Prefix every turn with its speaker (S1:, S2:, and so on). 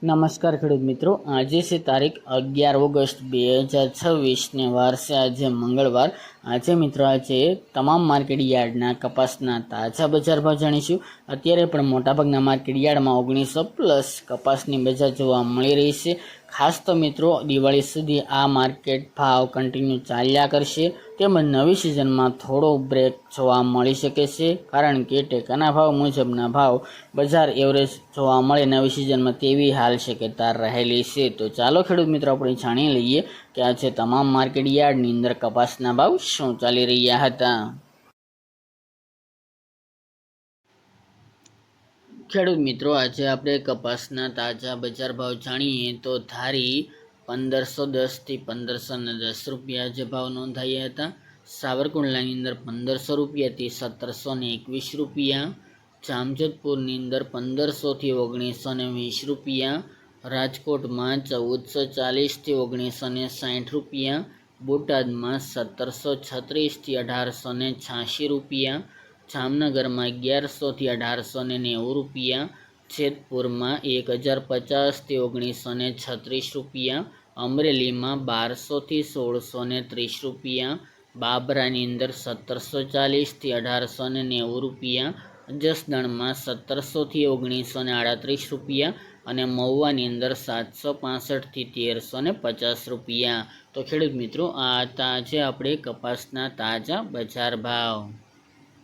S1: નમસ્કાર ખેડૂત મિત્રો, આજે છે તારીખ 11 ઓગસ્ટ 2026 ને વાર છે આજે મંગળવાર। આજે મિત્રો આજે તમામ માર્કેટ યાર્ડના કપાસના તાજા બજાર ભાવ જાણીશું। અત્યારે પણ મોટાભાગના માર્કેટ યાર્ડમાં 1900+ કપાસની બજાર જોવા મળી રહી છે। ખાસ તો મિત્રો દિવાળી સુધી આ માર્કેટ ભાવ કન્ટિન્યુ ચાલ્યા કરશે, તેમજ નવી સિઝનમાં થોડો બ્રેક જોવા મળી શકે છે, કારણ કે ટેકાના ભાવ મુજબના ભાવ બજાર એવરેજ જોવા મળે નવી સિઝનમાં તેવી હાલ શક્યતા રહેલી છે। તો ચાલો ખેડૂત મિત્રો આપણે જાણી લઈએ કે આજે તમામ માર્કેટ યાર્ડની અંદર કપાસના ભાવ શું ચાલી રહ્યા હતા। ખેડૂત મિત્રો આજે આપણે કપાસના તાજા બજાર ભાવ જાણીએ તો ધારી 1510 થી 1510 રૂપિયા આજે ભાવ નોંધાયા હતા। સાવરકુંડલાની અંદર 1500 રૂપિયાથી 1721 રૂપિયા, જામજોધપુરની અંદર 1500 થી 1920 રૂપિયા, રાજકોટમાં 1440 થી 1960 રૂપિયા, બોટાદમાં 1736 થી 1886 રૂપિયા, જામનગરમાં 1100 થી 1890 રૂપિયા, જેતપુરમાં 1050 થી 1936 રૂપિયા, અમરેલીમાં 1200 થી 1630 રૂપિયા, બાબરાની અંદર 1740 થી 1890 રૂપિયા, જસદણમાં 1700 થી 1938 રૂપિયા અને મહુવાની અંદર 765 થી 1350 રૂપિયા। તો ખેડૂત મિત્રો આ આજે આપણે કપાસના તાજા બજાર ભાવ।